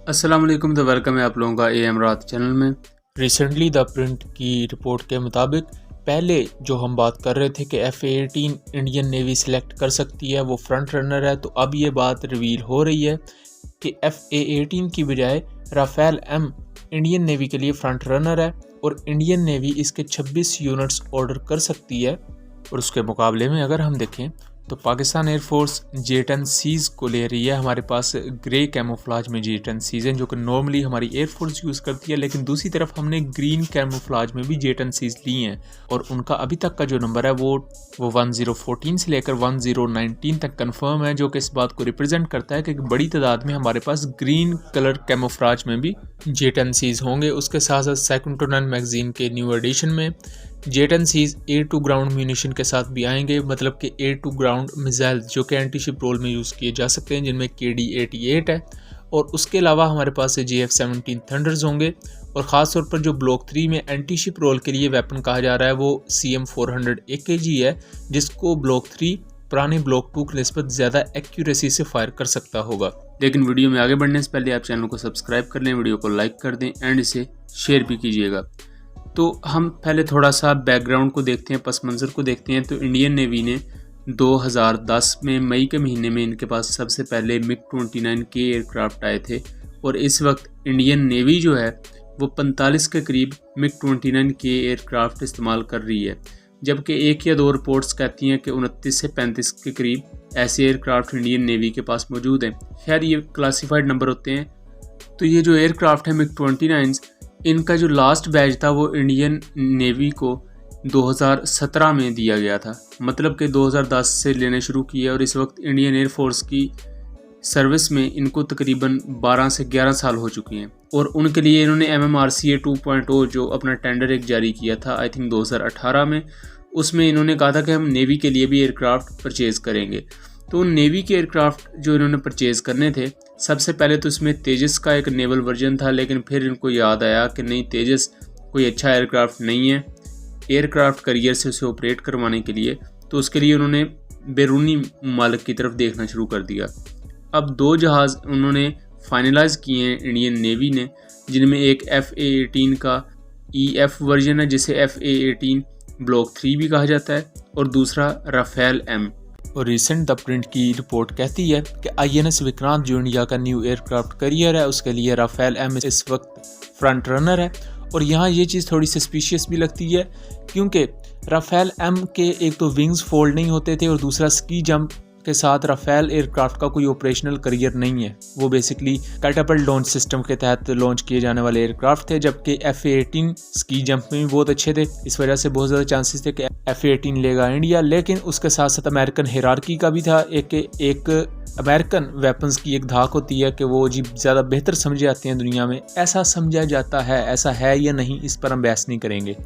अस्सलाम वालेकुम, तो वेलकम है आप लोगों का AM रात चैनल में। रिसेंटली द प्रिंट की रिपोर्ट के मुताबिक पहले जो हम बात कर रहे थे कि F-18 इंडियन नेवी सिलेक्ट कर सकती है वो फ्रंट रनर है, तो अब ये बात रिवील हो रही है कि F-18 की बजाय राफेल M इंडियन नेवी के लिए फ्रंट रनर है और इंडियन नेवी इसके 26 यूनिट्स ऑर्डर कर सकती है। और उसके मुकाबले में अगर हम देखें तो पाकिस्तान एयरफोर्स J-10 सीज को ले रही है। हमारे पास ग्रे कैमोफ्लाज में J-10 सीज हैं जो कि नॉर्मली हमारी एयरफोर्स यूज़ करती है, लेकिन दूसरी तरफ हमने ग्रीन कैमोफ्लाज में भी J-10 सीज ली हैं और उनका अभी तक का जो नंबर है वो 1014 से लेकर 1019 तक कंफर्म है, जो कि इस बात को रिप्रेजेंट करता है कि बड़ी तादाद में हमारे पास ग्रीन कलर कैमोफ्लाज में भी J-10 सीज होंगे। उसके साथ साथ सेकंड टू नन मैगजीन के न्यू एडिशन में J-10 सीज एयर टू ग्राउंड म्यूनिशन के साथ भी आएंगे, मतलब कि एयर टू ग्राउंड मिसाइल जो कि एंटी शिप रोल में यूज़ किए जा सकते हैं, जिनमें KD-88 है। और उसके अलावा हमारे पास JF-17 थंडर्स होंगे और ख़ास तौर पर जो ब्लॉक 3 में एंटी शिप रोल के लिए वेपन कहा जा रहा है वो CM-400 AKG है, जिसको ब्लॉक 3 पुराने ब्लॉक 2 की निस्बत ज़्यादा एक्यूरेसी से फायर कर सकता होगा। लेकिन वीडियो में आगे बढ़ने से पहले आप चैनल को सब्सक्राइब कर लें, वीडियो को लाइक कर दें एंड इसे शेयर भी कीजिएगा। तो हम पहले थोड़ा सा बैकग्राउंड को देखते हैं, पस मंज़र को देखते हैं। तो इंडियन नेवी ने 2010 में मई के महीने में इनके पास सबसे पहले MiG-29 के एयरक्राफ्ट आए थे और इस वक्त इंडियन नेवी जो है वो 45 के करीब MiG-29 के एयरक्राफ्ट इस्तेमाल कर रही है, जबकि एक या दो रिपोर्ट्स कहती हैं कि 29 से 35 के करीब ऐसे एयरक्राफ्ट इंडियन नेवी के पास मौजूद हैं। खैर, ये क्लासिफाइड नंबर होते हैं। तो ये जो एयरक्राफ्ट है MiG-29, इनका जो लास्ट बैच था वो इंडियन नेवी को 2017 में दिया गया था, मतलब कि 2010 से लेने शुरू किया और इस वक्त इंडियन एयरफोर्स की सर्विस में इनको तकरीबन 12 से 11 साल हो चुके हैं। और उनके लिए इन्होंने MMRCA 2.0 जो अपना टेंडर एक जारी किया था आई थिंक 2018 में, उसमें इन्होंने कहा था कि हम नेवी के लिए भी एयरक्राफ्ट परचेज़ करेंगे। तो नेवी के एयरक्राफ्ट जो इन्होंने परचेज़ करने थे, सबसे पहले तो इसमें तेजस का एक नेवल वर्जन था, लेकिन फिर इनको याद आया कि नहीं, तेजस कोई अच्छा एयरक्राफ्ट नहीं है एयरक्राफ्ट करियर से उसे ऑपरेट करवाने के लिए। तो उसके लिए उन्होंने बैरूनी मालिक की तरफ देखना शुरू कर दिया। अब दो जहाज़ उन्होंने फाइनलाइज़ किए हैं इंडियन नेवी ने, जिनमें एक FA-18 का EF वर्जन है जिसे FA-18 ब्लॉक 3 भी कहा जाता है और दूसरा राफेल M। और रिसेंट द प्रिंट की रिपोर्ट कहती है कि INS विक्रांत जो इंडिया का न्यू एयरक्राफ्ट करियर है, उसके लिए राफेल M इस वक्त फ्रंट रनर है। और यहाँ ये चीज़ थोड़ी सस्पिशियस भी लगती है क्योंकि राफेल M के एक तो विंग्स फोल्ड नहीं होते थे और दूसरा स्की जंप के साथ राफेल एयरक्राफ्ट का कोई ऑपरेशनल करियर नहीं है। वो बेसिकली कैटापल्ट लॉन्च सिस्टम के तहत लॉन्च किए जाने वाले एयरक्राफ्ट थे, जबकि FA-18 स्की जंप में भी बहुत अच्छे थे। इस वजह से बहुत ज़्यादा चांसेस थे कि FA-18 लेगा इंडिया, लेकिन उसके साथ साथ अमेरिकन हेरारकी का भी था। एक अमेरिकन वेपन्स की एक धाक होती है कि वो जी ज़्यादा बेहतर समझे जाते हैं दुनिया में, ऐसा समझा जाता है। ऐसा है या नहीं, इस पर हम बहस नहीं करेंगे,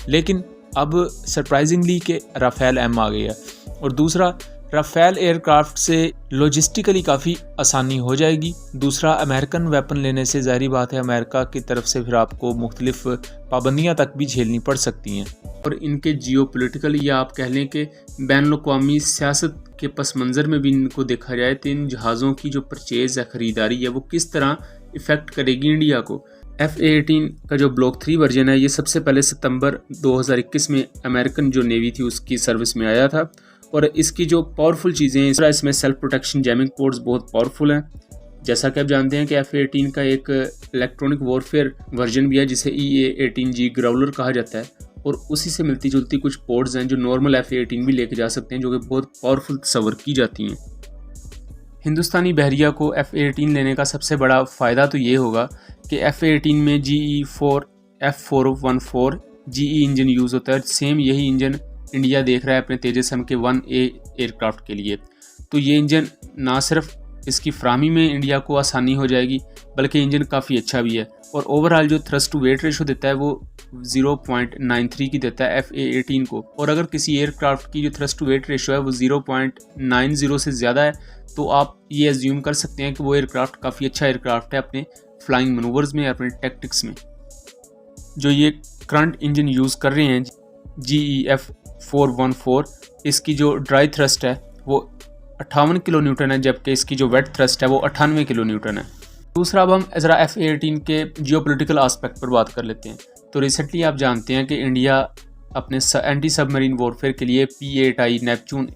लेकिन अब सरप्राइजिंगली कि राफेल M आ गया। और दूसरा, राफेल एयरक्राफ्ट से लॉजिस्टिकली काफ़ी आसानी हो जाएगी। दूसरा, अमेरिकन वेपन लेने से ज़ाहिर बात है अमेरिका की तरफ से फिर आपको मुख्तलिफ पाबंदियाँ तक भी झेलनी पड़ सकती हैं। और इनके जियोपॉलिटिकल या आप कह लें कि बैनुल-अक़वामी सियासत के पस मंज़र में भी इनको देखा जाए तो इन जहाज़ों की जो परचेज़ है, ख़रीदारी है, वो किस तरह इफ़ेक्ट करेगी इंडिया को। FA-18 का जो ब्लॉक 3 वर्जन है ये सबसे पहले सितंबर 2021 में अमेरिकन जो नेवी थी उसकी सर्विस में आया था और इसकी जो पावरफुल चीज़ें हैं, इसमें सेल्फ प्रोटेक्शन जैमिंग पोर्ट्स बहुत पावरफुल हैं। जैसा कि आप जानते हैं कि FA-18 का एक इलेक्ट्रॉनिक वॉरफेयर वर्जन भी है जिसे EA-18G ग्राउलर कहा जाता है और उसी से मिलती जुलती कुछ पोर्ट्स हैं जो नॉर्मल FA-18 भी लेके जा सकते हैं, जो कि बहुत पावरफुल तस्वर की जाती हैं। हिंदुस्तानी बहरिया को FA-18 लेने का सबसे बड़ा फ़ायदा तो ये होगा कि FA-18 में GE4 F414 GE engine use होता है। सेम यही इंजन इंडिया देख रहा है अपने तेजस M के 1A एयरक्राफ्ट के लिए। तो ये इंजन ना सिर्फ इसकी फ्राहमी में इंडिया को आसानी हो जाएगी, बल्कि इंजन काफ़ी अच्छा भी है और ओवरऑल जो थ्रस्ट टू वेट रेशो देता है वो 0.93 की देता है FA-18 को। और अगर किसी एयरक्राफ्ट की जो थ्रस्ट टू वेट रेशो है वो 0.90 से ज़्यादा है तो आप ये एज्यूम कर सकते हैं कि वो एयरक्राफ्ट काफ़ी अच्छा एयरक्राफ्ट है अपने फ्लाइंग मनूवर्स में, अपने टैक्टिक्स में। जो ये करंट इंजन यूज़ कर रहे हैं GE-F414, इसकी जो ड्राई थ्रस्ट है वो 58 किलो न्यूटन है, जबकि इसकी जो वेट थ्रस्ट है वो 98 किलो न्यूटन है। दूसरा, अब हम ज़रा F-18 के जियोपॉलिटिकल एस्पेक्ट पर बात कर लेते हैं। तो रिसेंटली आप जानते हैं कि इंडिया अपने एंटी सबमरीन वॉरफेयर के लिए P-8I नेपच्यून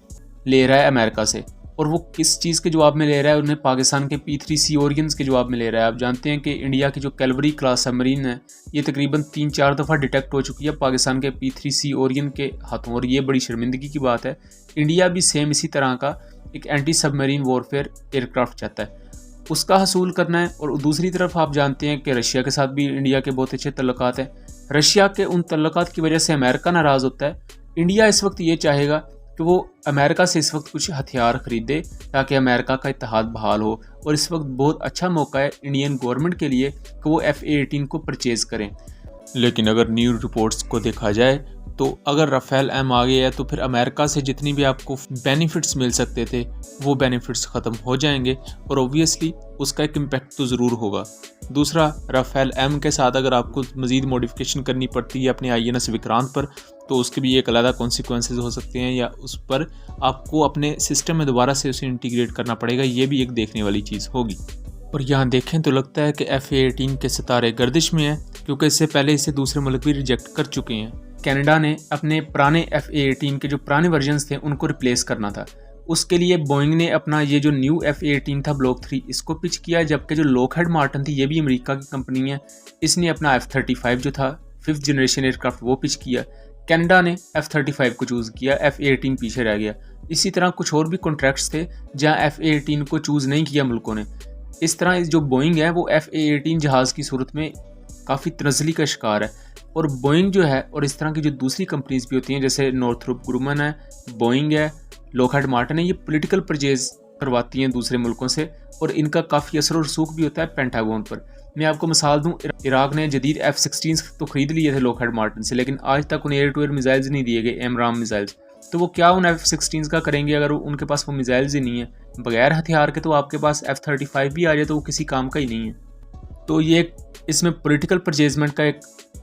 ले रहा है अमेरिका से, और वो किस चीज़ के जवाब में ले रहा है? उन्हें पाकिस्तान के P-3C ओरियंस के जवाब में ले रहा है। आप जानते हैं कि इंडिया की जो कैलवरी क्लास सबमरीन है, ये तकरीबन 3-4 दफ़ा डिटेक्ट हो चुकी है पाकिस्तान के P-3C ओरियन के हाथों, और ये बड़ी शर्मिंदगी की बात है। इंडिया भी सेम इसी तरह का एक एंटी सबमरीन वॉरफेयर एयरक्राफ्ट चाहता है, उसका हसूल करना है। और दूसरी तरफ आप जानते हैं कि रशिया के साथ भी इंडिया के बहुत अच्छे तल्लुकात हैं। रशिया के उन तल्लुकात की वजह से अमेरिका नाराज़ होता है। इंडिया इस वक्त ये चाहेगा कि वो अमेरिका से इस वक्त कुछ हथियार ख़रीदे ताकि अमेरिका का इत्तेहाद बहाल हो, और इस वक्त बहुत अच्छा मौका है इंडियन गवर्नमेंट के लिए कि वो F-18 को परचेज़ करें। लेकिन अगर न्यू रिपोर्ट्स को देखा जाए तो अगर राफेल एम आ गया है तो फिर अमेरिका से जितनी भी आपको बेनिफिट्स मिल सकते थे वो बेनिफिट्स ख़त्म हो जाएंगे, और ओबियसली उसका एक इम्पैक्ट तो ज़रूर होगा। दूसरा, राफेल एम के साथ अगर आपको मज़ीद मॉडिफिकेशन करनी पड़ती है अपने INS विक्रांत पर, तो उसके भी एक अलग कॉन्सिक्वेंसेस हो सकते हैं, या उस पर आपको अपने सिस्टम में दोबारा से उसे इंटीग्रेट करना पड़ेगा। ये भी एक देखने वाली चीज़ होगी। और यहाँ देखें तो लगता है कि F-18 के सितारे गर्दिश में हैं, क्योंकि इससे पहले इसे दूसरे मुल्क भी रिजेक्ट कर चुके हैं। कनाडा ने अपने पुराने F-18 के जो पुराने वर्जन्स थे उनको रिप्लेस करना था। उसके लिए बोइंग ने अपना ये जो न्यू F-18 था ब्लॉक 3 इसको पिच किया, जबकि जो लॉकहीड मार्टिन थी ये भी अमेरिका की कंपनी है, इसने अपना F-35 जो था 5th जनरेशन एयरक्राफ्ट वो पिच किया। कनाडा ने F-35 को चूज़ किया, F-18 पीछे रह गया। इसी तरह कुछ और भी कॉन्ट्रैक्ट्स थे जहाँ F-18 को चूज़ नहीं किया मुल्कों ने। इस तरह जो बोइंग है वो F-18 जहाज़ की सूरत में काफ़ी तनज़ली का शिकार है। और बोइंग जो है, और इस तरह की जो दूसरी कंपनीज भी होती हैं जैसे नॉर्थरोप ग्रुमन है, बोइंग है, लॉकहीड मार्टिन है, ये पॉलिटिकल परचेज करवाती हैं दूसरे मुल्कों से, और इनका काफ़ी असर और रसूख भी होता है पेंटागन पर। मैं आपको मिसाल दूं, इराक ने जदीद F-16 तो ख़रीद लिए थे लॉकहीड मार्टिन से, लेकिन आज तक उन्हें एयर टू एयर मिसाइल्स नहीं दिए गए, AMRAAM मिसाइल्स। तो वो क्या उन F-16 का करेंगे अगर उनके पास वो मिसाइल्स ही नहीं है? बगैर हथियार के तो आपके पास F-35 भी आ जाए तो वो किसी काम का ही नहीं है। तो ये इसमें पॉलिटिकल परचेजमेंट का एक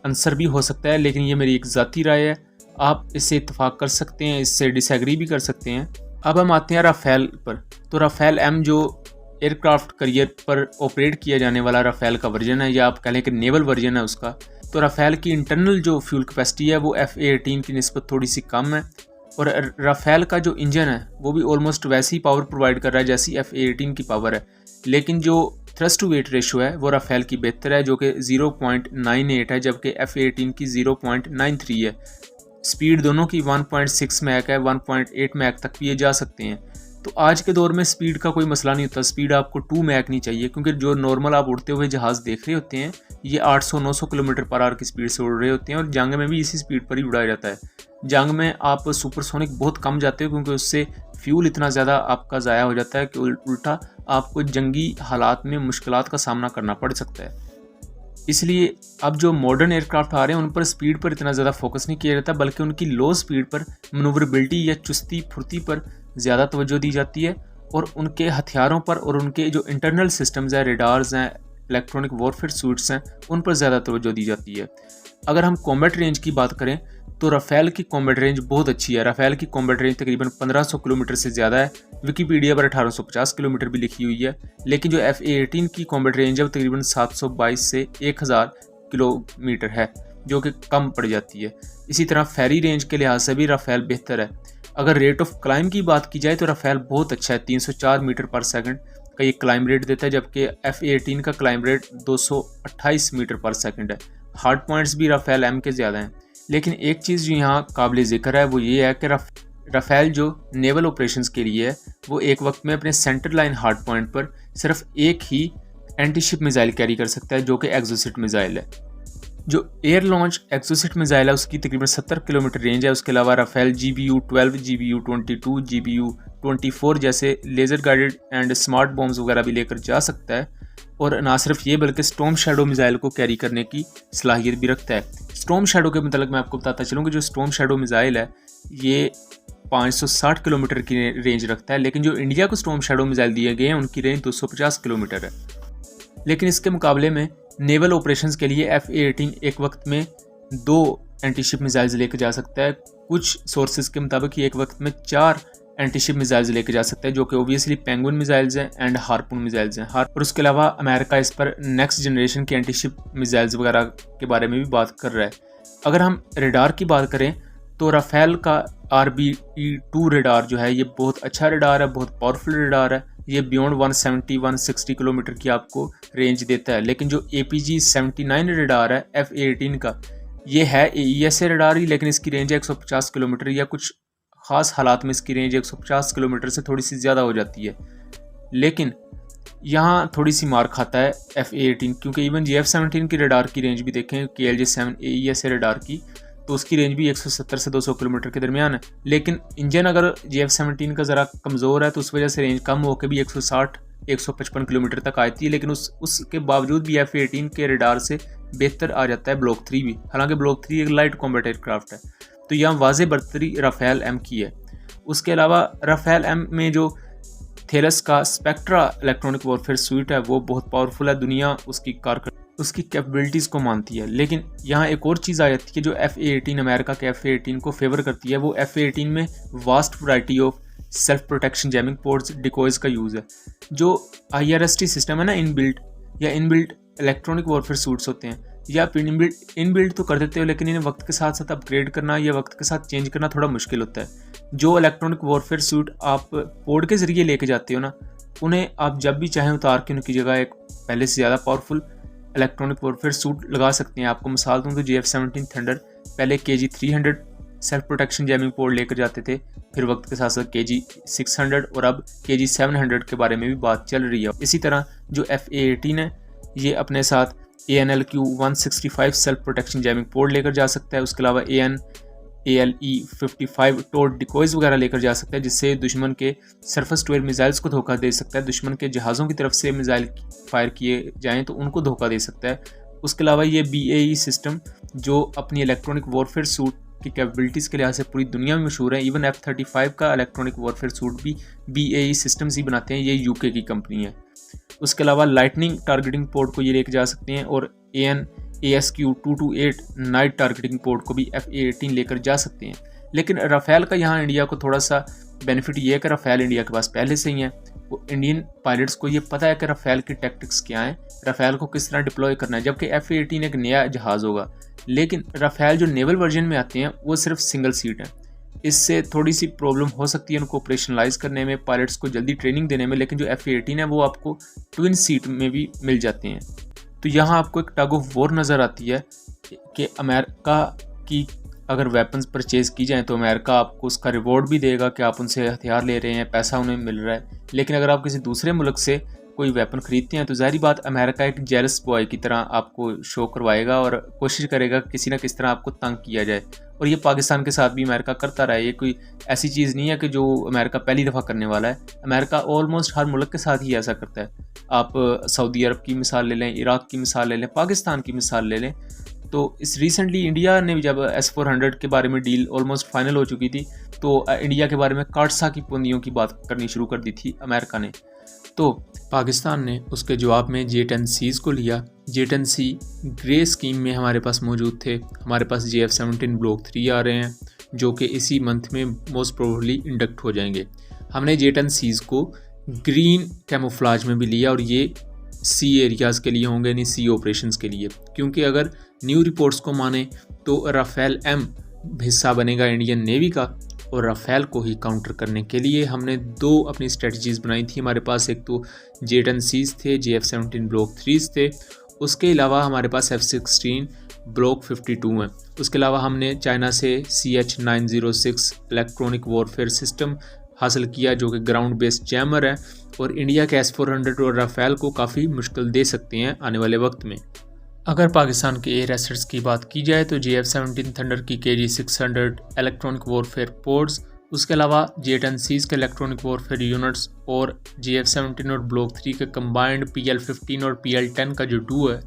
आंसर भी हो सकता है, लेकिन ये मेरी एक ज़ाती राय है। आप इससे इत्तफाक कर सकते हैं, इससे डिसएग्री भी कर सकते हैं। अब हम आते हैं राफेल पर। तो राफेल एम जो एयरक्राफ्ट करियर पर ऑपरेट किया जाने वाला राफेल का वर्जन है, या आप कह लें कि नेवल वर्जन है उसका, तो राफेल की इंटरनल जो फ्यूल कैपेसिटी है वो F-18 की निस्बत थोड़ी सी कम है, और राफेल का जो इंजन है वो भी ऑलमोस्ट वैसी पावर प्रोवाइड कर रहा है जैसी F-18 की पावर है। लेकिन जो थ्रस्ट टू वेट रेशो है वो राफेल की बेहतर है, जो कि 0.98 है, जबकि F-18 की 0.93 है। स्पीड दोनों की 1.6 मैक है, 1.8 मैक तक भी ये जा सकते हैं। तो आज के दौर में स्पीड का कोई मसला नहीं होता, स्पीड आपको 2 मैक नहीं चाहिए, क्योंकि जो नॉर्मल आप उड़ते हुए जहाज़ देख रहे होते हैं ये 800-900 किलोमीटर पर आवर की स्पीड से उड़ रहे होते हैं, और जंग में भी इसी स्पीड पर ही उड़ाया जाता है। जंग में आप सुपरसोनिक बहुत कम जाते हो, क्योंकि उससे फ्यूल इतना ज़्यादा आपका ज़ाया हो जाता है कि उल्टा आपको जंगी हालात में मुश्किलात का सामना करना पड़ सकता है। इसलिए अब जो मॉडर्न एयरक्राफ्ट आ रहे हैं उन पर स्पीड पर इतना ज़्यादा फोकस नहीं किया जाता, बल्कि उनकी लो स्पीड पर मनूवरेबिलिटी या चुस्ती फुर्ती पर ज़्यादा तवज्जो दी जाती है, और उनके हथियारों पर और उनके जो इंटरनल सिस्टम्स हैं, रेडार्स हैं, इलेक्ट्रॉनिक वॉरफेयर सूट्स हैं, उन पर ज़्यादा तवज्जो दी जाती है। अगर हम कॉम्बैट रेंज की बात करें तो राफेल की कॉम्बैट रेंज बहुत अच्छी है। राफेल की कॉम्बैट रेंज तकरीबन 1500 किलोमीटर से ज़्यादा है, विकीपीडिया पर 1850 किलोमीटर भी लिखी हुई है। लेकिन जो F-18 की कॉम्बैट रेंज है वो तकरीबन 722 से 1000 किलोमीटर है, जो कि कम पड़ जाती है। इसी तरह फेरी रेंज के लिहाज से भी राफेल बेहतर है। अगर रेट ऑफ क्लाइम की बात की जाए तो राफेल बहुत अच्छा है, 304 मीटर पर सेकंड का ये क्लाइम रेट देता है, जबकि F-18 का क्लाइम रेट 228 मीटर पर सेकंड है। हार्ड पॉइंट्स भी राफेल एम के ज़्यादा हैं। लेकिन एक चीज़ जो यहाँ काबिल ज़िक्र है वो ये है कि राफेल जो नेवल ऑपरेशंस के लिए है वो एक वक्त में अपने सेंटर लाइन हार्ड पॉइंट पर सिर्फ एक ही एंटीशिप मिसाइल कैरी कर सकता है, जो कि एक्सोसिट मिसाइल है। जो एयर लॉन्च एक्सोसिट मिसाइल है उसकी तकरीबन 70 किलोमीटर रेंज है। उसके अलावा राफेल GBU-12, GBU-22, GBU-24 जैसे laser guided and smart bombs वगैरह भी लेकर जा सकता है, और ना सिर्फ ये बल्कि स्टॉर्म शैडो मिसाइल को कैरी करने की सलाहियत भी रखता है। स्टॉर्म शैडो के मतलब मैं आपको बताता चलूँ कि जो स्टॉर्म शैडो मिसाइल है ये 560 किलोमीटर की रेंज रखता है, लेकिन जो इंडिया को स्टॉर्म शैडो मिसाइल दिए गए हैं उनकी रेंज 250 किलोमीटर है। लेकिन इसके मुकाबले में नेवल ऑपरेशंस के लिए F-18 एक वक्त में 2 एंटीशिप मिसाइल्स लेकर जा सकता है। कुछ सोर्सेज के मुताबिक एक वक्त में 4 एंटीशिप मिसाइल्स लेके जा सकता है, जो कि ओबियसली पेंगुइन मिसाइल्स हैं एंड हार्पून मिसाइल्स हैं। और उसके अलावा अमेरिका इस पर नेक्स्ट जनरेशन की एंटीशिप मिसाइल्स वगैरह के बारे में भी बात कर रहा है। अगर हम रेडार की बात करें तो राफेल का RBE-2 रेडार जो है ये बहुत अच्छा रेडार है, बहुत पावरफुल रेडार है। ये बियॉन्ड 170-160 किलोमीटर की आपको रेंज देता है। लेकिन जो APG-79 रेडार है F-18 का, ये है AESA रेडार ही, लेकिन इसकी रेंज है 150 किलोमीटर, या कुछ ख़ास हालात में इसकी रेंज 150 किलोमीटर से थोड़ी सी ज़्यादा हो जाती है। लेकिन यहाँ थोड़ी सी मार खाता है F-18, क्योंकि इवन F-17 की रेडार की रेंज भी देखें KLJ-7 AESA रेडार की, तो उसकी रेंज भी 170 से 200 किलोमीटर के दरमियान है। लेकिन इंजन अगर F-17 का ज़रा कमज़ोर है तो उस वजह से रेंज कम होकर भी 160-155 किलोमीटर तक आती है। लेकिन उसके बावजूद भी F-18 के रेडार से बेहतर आ जाता है ब्लॉक 3 भी, हालांकि ब्लॉक 3 एक लाइट कॉम्बैट एयरक्राफ्ट है। तो यहाँ वाज़े बढ़तरी राफेल M की है। उसके अलावा राफेल M में जो थेलस का स्पेक्ट्रा इलेक्ट्रॉनिक वॉरफेयर सूट है वो बहुत पावरफुल है, दुनिया उसकी कैपेबिलिटीज़ को मानती है। लेकिन यहाँ एक और चीज़ आ जाती है जो F-18 अमेरिका के F-18 को फेवर करती है, वो F-18 में vast variety of self protection jamming ports decoys का यूज़ है। जो IRST सिस्टम है ना, इनबिल्ट इलेक्ट्रॉनिक वॉरफेयर सूट्स होते हैं, या आप इनबिल्ट तो कर देते हो, लेकिन इन्हें वक्त के साथ साथ अपग्रेड करना या वक्त के साथ चेंज करना थोड़ा मुश्किल होता है। जो इलेक्ट्रॉनिक वॉरफेयर सूट आप पोर्ट के ज़रिए लेके जाते हो ना, उन्हें आप जब भी चाहें उतार के उनकी जगह एक पहले से ज़्यादा पावरफुल इलेक्ट्रॉनिक वॉरफेयर सूट लगा सकते हैं। आपको मिसाल दूँ तो F-17 थंडर पहले KG-300 self protection jamming port लेकर जाते थे, फिर वक्त के साथ साथ KG-600 और अब KG-700 के बारे में भी बात चल रही है। इसी तरह जो F-18 है ये अपने साथ ANLQ-165 self protection jamming port लेकर जा सकता है। उसके अलावा ANALE-55 टोर्ड डिकॉयज़ वगैरह लेकर जा सकता है, जिससे दुश्मन के सरफेस टू एयर मिसाइल्स को धोखा दे सकता है। दुश्मन के जहाज़ों की तरफ से मिसाइल फायर किए जाएँ तो उनको धोखा दे सकता है। उसके अलावा ये BAE सिस्टम जो अपनी इलेक्ट्रॉनिक वॉरफेयर सूट की कैपेबिलिटीज़ के लिहाज से पूरी दुनिया में मशहूर है। इवन F-35 का इलेक्ट्रॉनिक वॉरफेयर सूट भी BAE सिस्टम्स ही बनाते हैं, ये UK की कंपनी है। उसके अलावा लाइटनिंग टारगेटिंग पोर्ट को ये लेके जा सकते हैं और AN/ASQ-228 नाइट टारगेटिंग पोर्ट को भी F-18 लेकर जा सकते हैं। लेकिन राफेल का यहाँ इंडिया को थोड़ा सा बेनिफिट ये है कि राफेल इंडिया के पास पहले से ही है। वो इंडियन पायलट्स को ये पता है कि राफेल की टैक्टिक्स क्या हैं, राफेल को किस तरह डिप्लॉय करना है, जबकि F-18 एक नया जहाज़ होगा। लेकिन राफेल जो नेवल वर्जन में आते हैं वो सिर्फ सिंगल सीट है, इससे थोड़ी सी प्रॉब्लम हो सकती है उनको ऑपरेशनलाइज करने में, पायलट्स को जल्दी ट्रेनिंग देने में। लेकिन जो F-18 है वो आपको ट्विन सीट में भी मिल जाते हैं। तो यहाँ आपको एक टग ऑफ वॉर नज़र आती है कि अमेरिका की अगर वेपन्स परचेज़ की जाएँ तो अमेरिका आपको उसका रिवॉर्ड भी देगा कि आप उनसे हथियार ले रहे हैं, पैसा उन्हें मिल रहा है। लेकिन अगर आप किसी दूसरे मुल्क से कोई वेपन ख़रीदते हैं तो ज़ाहिर बात अमेरिका एक जेलस बॉय की तरह आपको शो करवाएगा और कोशिश करेगा किसी न किसी तरह आपको तंग किया जाए। और ये पाकिस्तान के साथ भी अमेरिका करता रहा है। ये कोई ऐसी चीज़ नहीं है कि जो अमेरिका पहली दफ़ा करने वाला है। अमेरिका ऑलमोस्ट हर मुल्क के साथ ही ऐसा करता है। आप सऊदी अरब की मिसाल ले लें, इराक़ की मिसाल ले लें, पाकिस्तान की मिसाल ले लें। तो इस रिसेंटली इंडिया ने जब S-400 के बारे में डील ऑलमोस्ट फाइनल हो चुकी थी तो इंडिया के बारे में काटसा की पूंजियों की बात करनी शुरू कर दी थी अमेरिका ने। तो पाकिस्तान ने उसके जवाब में J-10Cs को लिया। J-10C ग्रे स्कीम में हमारे पास मौजूद थे। हमारे पास F-17 ब्लॉक 3 आ रहे हैं जो कि इसी मंथ में मोस्ट प्रोबेबली इंडक्ट हो जाएंगे। हमने J-10Cs को ग्रीन कैमोफ्लाज में भी लिया और ये सी एरियाज़ के लिए होंगे, नहीं सी ऑपरेशंस के लिए, क्योंकि अगर न्यू रिपोर्ट्स को माने तो राफेल M हिस्सा बनेगा इंडियन नेवी का। और राफेल को ही काउंटर करने के लिए हमने दो अपनी स्ट्रेटजीज़ बनाई थी। हमारे पास एक तो J-10Cs थे, F-17 ब्लॉक 3 थे, उसके अलावा हमारे पास F-16 ब्लॉक 52 हैं। उसके अलावा हमने चाइना से CH-906 इलेक्ट्रॉनिक वॉरफेयर सिस्टम हासिल किया जो कि ग्राउंड बेस्ड जैमर है और इंडिया के S-400 और राफेल को काफ़ी मुश्किल दे सकते हैं आने वाले वक्त में। अगर पाकिस्तान के एयर एसेट्स की बात की जाए तो F-17 थंडर की KG-600 इलेक्ट्रॉनिक वॉरफेयर पोर्ट्स, उसके अलावा J-10Cs के इलेक्ट्रॉनिक वॉरफेयर यूनिट्स और F-17 और ब्लॉक 3 के कंबाइंड PL-15 और PL-10 का जो डू है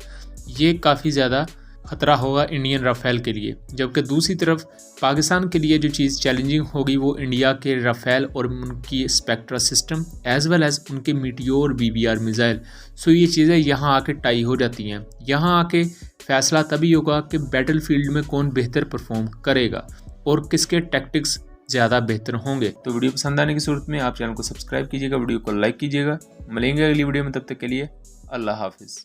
ये काफ़ी ज़्यादा ख़तरा होगा इंडियन राफेल के लिए। जबकि दूसरी तरफ पाकिस्तान के लिए जो चीज़ चैलेंजिंग होगी वो इंडिया के राफेल और उनकी spectra system as well as उनके मीटियोर BBR मिज़ाइल। सो ये चीज़ें यहाँ आके टाई हो जाती हैं। यहाँ आके फ़ैसला तभी होगा कि बैटल फील्ड में कौन बेहतर परफॉर्म करेगा और किसके टैक्टिक्स ज़्यादा बेहतर होंगे। तो वीडियो पसंद आने की सूरत में आप चैनल को सब्सक्राइब कीजिएगा, वीडियो को लाइक कीजिएगा। मिलेंगे अगली वीडियो में, तब तक के लिए अल्लाह हाफिज़।